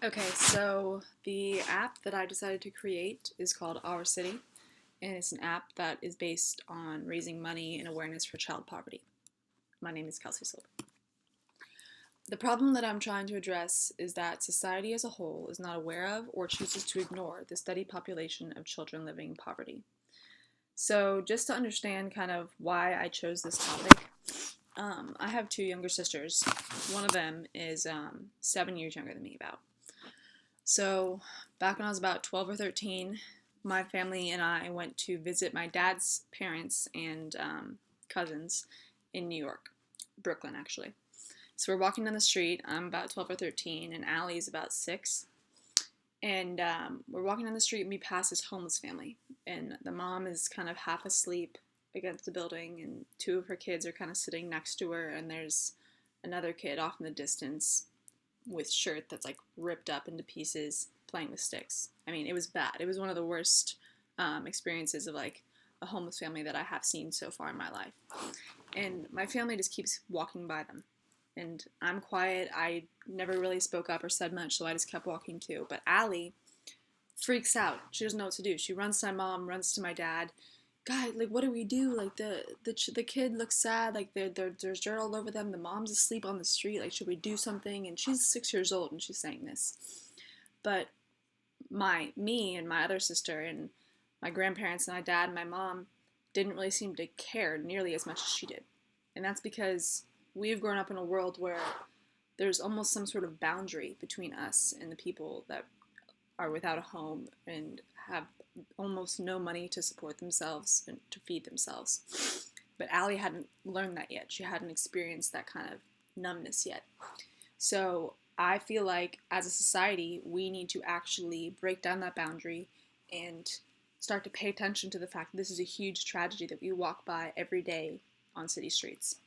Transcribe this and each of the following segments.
Okay, so the app that I decided to create is called ourCity, and it's an app that is based on raising money and awareness for child poverty. My name is Kelsey Silver. The problem that I'm trying to address is that society as a whole is not aware of or chooses to ignore the steady population of children living in poverty. So, just to understand kind of why I chose this topic, I have two younger sisters. One of them is 7 years younger than me, about. So, back when I was about 12 or 13, my family and I went to visit my dad's parents and cousins in New York, Brooklyn, actually. So, we're walking down the street. I'm about 12 or 13, and Allie's about 6. And we're walking down the street, and we pass this homeless family. And the mom is kind of half asleep against the building, and two of her kids are kind of sitting next to her, and there's another kid off in the distance with shirt that's like ripped up into pieces playing with sticks. I mean, it was bad. It was one of the worst experiences of like a homeless family that I have seen so far in my life. And my family just keeps walking by them. And I'm quiet. I never really spoke up or said much, so I just kept walking too. But Allie freaks out. She doesn't know what to do. She runs to my mom, runs to my dad. God, like, what do we do? Like, the kid looks sad. Like, there's dirt all over them. The mom's asleep on the street. Like, should we do something? And she's 6 years old, and she's saying this. But me and my other sister and my grandparents and my dad and my mom didn't really seem to care nearly as much as she did. And that's because we've grown up in a world where there's almost some sort of boundary between us and the people that are without a home and have almost no money to support themselves and to feed themselves. But Allie hadn't learned that yet. She hadn't experienced that kind of numbness yet. So I feel like as a society, we need to actually break down that boundary and start to pay attention to the fact that this is a huge tragedy that we walk by every day on city streets.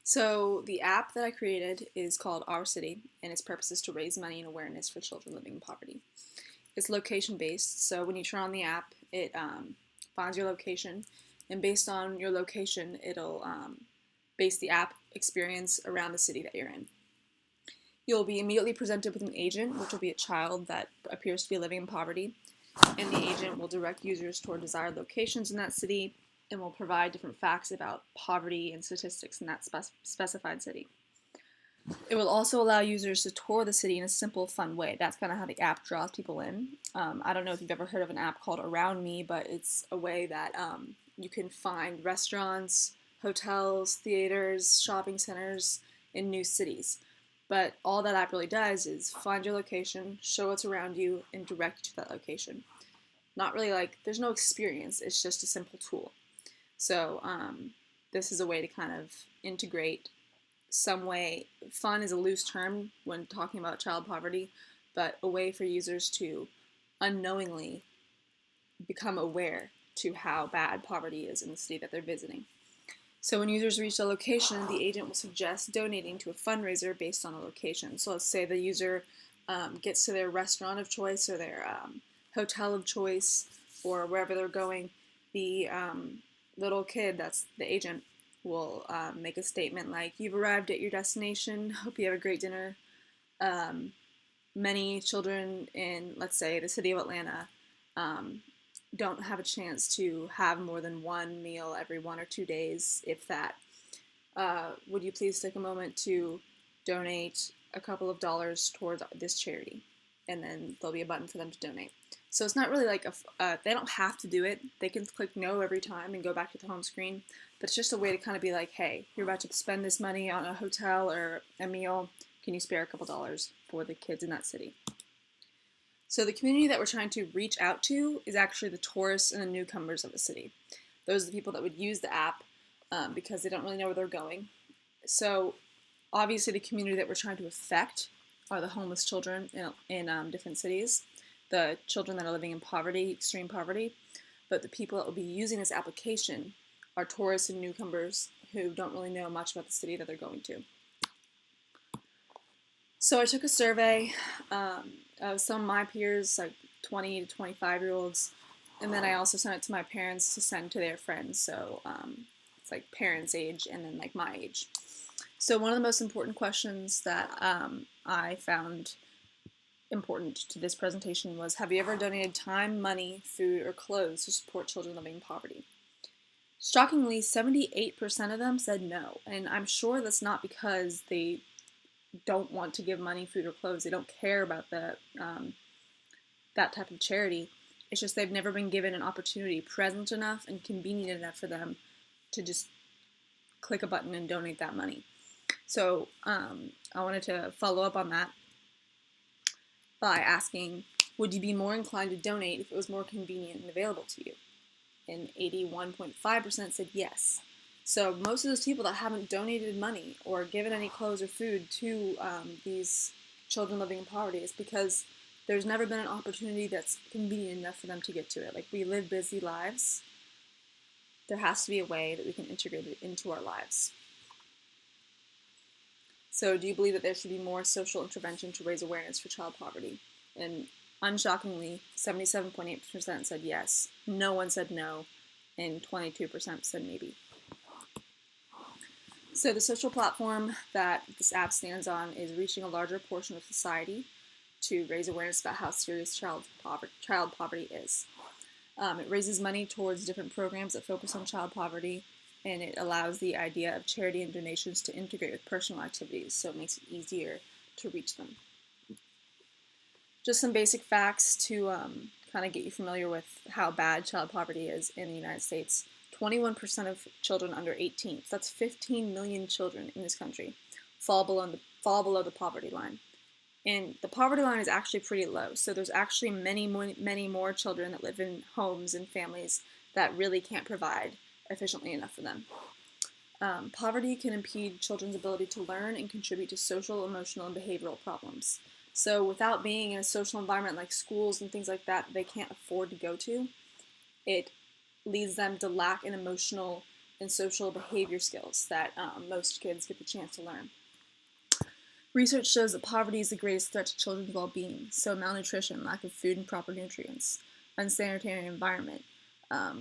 So the app that I created is called ourCity, and its purpose is to raise money and awareness for children living in poverty. It's location based, so when you turn on the app, it finds your location, and based on your location, it'll base the app experience around the city that you're in. You'll be immediately presented with an agent, which will be a child that appears to be living in poverty, and the agent will direct users toward desired locations in that city and will provide different facts about poverty and statistics in that specified city. It will also allow users to tour the city in a simple, fun way. That's kind of how the app draws people in. I don't know if you've ever heard of an app called Around Me, but it's a way that you can find restaurants, hotels, theaters, shopping centers in new cities. But all that app really does is find your location, show what's around you, and direct you to that location. Not really like, there's no experience, it's just a simple tool. So this is a way to kind of integrate some way. Fun is a loose term when talking about child poverty, but a way for users to unknowingly become aware to how bad poverty is in the city that they're visiting. So when users reach a location, the agent will suggest donating to a fundraiser based on a location. So let's say the user gets to their restaurant of choice or their hotel of choice or wherever they're going. The little kid, that's the agent, will make a statement like, "You've arrived at your destination. Hope you have a great dinner." Many children in, let's say, the city of Atlanta don't have a chance to have more than one meal every 1 or 2 days, if that. Would you please take a moment to donate a couple of dollars towards this charity? And then there'll be a button for them to donate. So it's not really like they don't have to do it. They can click no every time and go back to the home screen. But it's just a way to kind of be like, hey, you're about to spend this money on a hotel or a meal. Can you spare a couple dollars for the kids in that city? So the community that we're trying to reach out to is actually the tourists and the newcomers of the city. Those are the people that would use the app because they don't really know where they're going. So obviously the community that we're trying to affect are the homeless children in different cities, the children that are living in poverty, extreme poverty, but the people that will be using this application are tourists and newcomers who don't really know much about the city that they're going to. So I took a survey of some of my peers, like 20 to 25-year-olds, and then I also sent it to my parents to send to their friends, so it's like parents' age and then like my age. So one of the most important questions that I found important to this presentation was, have you ever donated time, money, food, or clothes to support children living in poverty? Shockingly, 78% of them said no, and I'm sure that's not because they don't want to give money, food, or clothes. They don't care about that type of charity. It's just they've never been given an opportunity present enough and convenient enough for them to just click a button and donate that money. So I wanted to follow up on that by asking, would you be more inclined to donate if it was more convenient and available to you? And 81.5% said yes. So most of those people that haven't donated money or given any clothes or food to these children living in poverty is because there's never been an opportunity that's convenient enough for them to get to it. Like, we live busy lives. There has to be a way that we can integrate it into our lives. So do you believe that there should be more social intervention to raise awareness for child poverty? And unshockingly, 77.8% said yes, no one said no, and 22% said maybe. So the social platform that this app stands on is reaching a larger portion of society to raise awareness about how serious child poverty is. It raises money towards different programs that focus on child poverty, and it allows the idea of charity and donations to integrate with personal activities, so it makes it easier to reach them. Just some basic facts to kind of get you familiar with how bad child poverty is in the United States. 21% of children under 18, so that's 15 million children in this country, fall below the poverty line. And the poverty line is actually pretty low, so there's actually many more children that live in homes and families that really can't provide efficiently enough for them. Poverty can impede children's ability to learn and contribute to social, emotional, and behavioral problems. So without being in a social environment like schools and things like that they can't afford to go to, it leads them to lack in emotional and social behavior skills that most kids get the chance to learn. Research shows that poverty is the greatest threat to children's well-being, so malnutrition, lack of food and proper nutrients, unsanitary environment.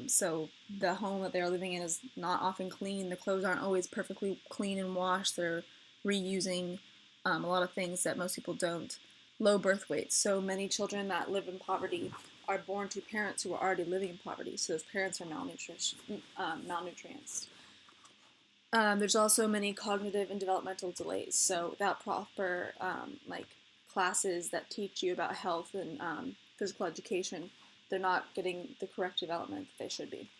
So the home that they're living in is not often clean, the clothes aren't always perfectly clean and washed, they're reusing a lot of things that most people don't. Low birth weights, so many children that live in poverty are born to parents who are already living in poverty, so those parents are malnutrients. There's also many cognitive and developmental delays. So without proper classes that teach you about health and physical education, they're not getting the correct development that they should be.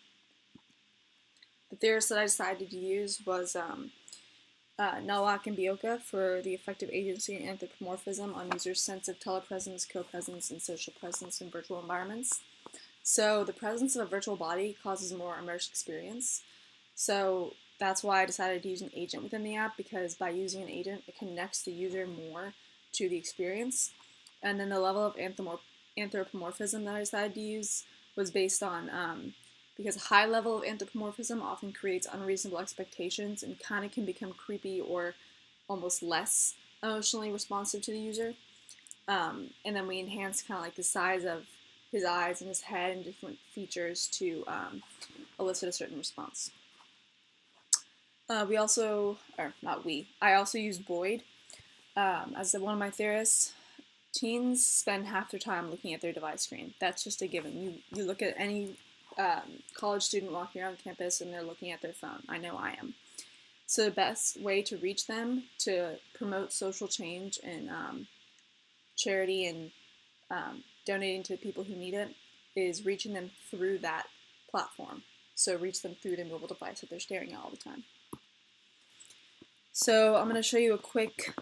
The theorist that I decided to use was Nowak and Bioka for the effective agency and anthropomorphism on users' sense of telepresence, co-presence, and social presence in virtual environments. So the presence of a virtual body causes a more immersed experience. So that's why I decided to use an agent within the app, because by using an agent, it connects the user more to the experience. And then the level of anthropomorphism that I decided to use was based on, because a high level of anthropomorphism often creates unreasonable expectations and kind of can become creepy or almost less emotionally responsive to the user. And then we enhance kind of like the size of his eyes and his head and different features to elicit a certain response. I also used Boyd. As one of my theorists, teens spend half their time looking at their device screen. That's just a given. You look at any college student walking around campus and they're looking at their phone. I know I am. So the best way to reach them, to promote social change and charity and donating to people who need it, is reaching them through that platform. So reach them through their mobile device that they're staring at all the time. So I'm going to show you a quick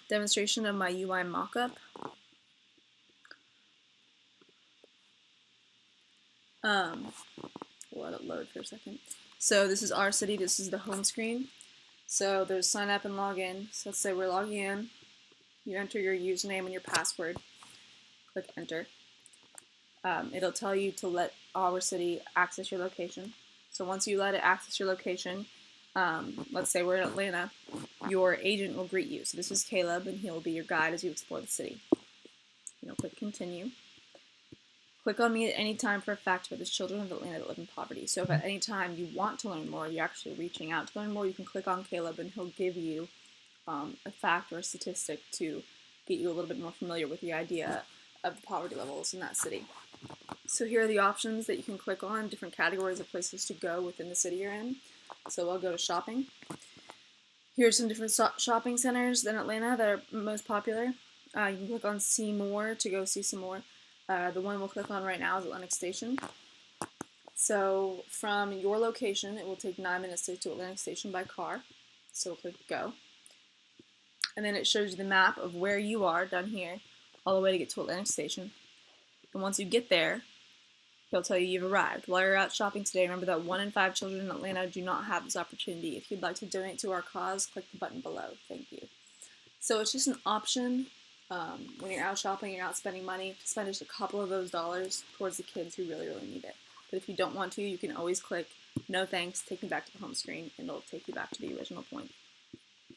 demonstration of my UI mockup. We'll let it load for a second. So this is ourCity, this is the home screen. So there's sign up and log in. So let's say we're logging in. You enter your username and your password. Click enter. It'll tell you to let ourCity access your location. So once you let it access your location, let's say we're in Atlanta, your agent will greet you. So this is Caleb, and he'll be your guide as you explore the city. Click continue. Click on me at any time for a fact about the children of Atlanta that live in poverty. So if at any time you want to learn more, you're actually reaching out to learn more, you can click on Caleb and he'll give you a fact or a statistic to get you a little bit more familiar with the idea of the poverty levels in that city. So here are the options that you can click on, different categories of places to go within the city you're in. So I'll go to shopping. Here's some different shopping centers in Atlanta that are most popular. You can click on see more to go see some more. The one we'll click on right now is Atlantic Station. So from your location, it will take 9 minutes to get to Atlantic Station by car. So we'll click go. And then it shows you the map of where you are down here, all the way to get to Atlantic Station. And once you get there, he'll tell you you've arrived. While you're out shopping today, remember that 1 in 5 children in Atlanta do not have this opportunity. If you'd like to donate to our cause, click the button below. Thank you. So it's just an option when you're out shopping, you're out spending money, to spend just a couple of those dollars towards the kids who really, really need it. But if you don't want to, you can always click no thanks, take me back to the home screen, and it'll take you back to the original point.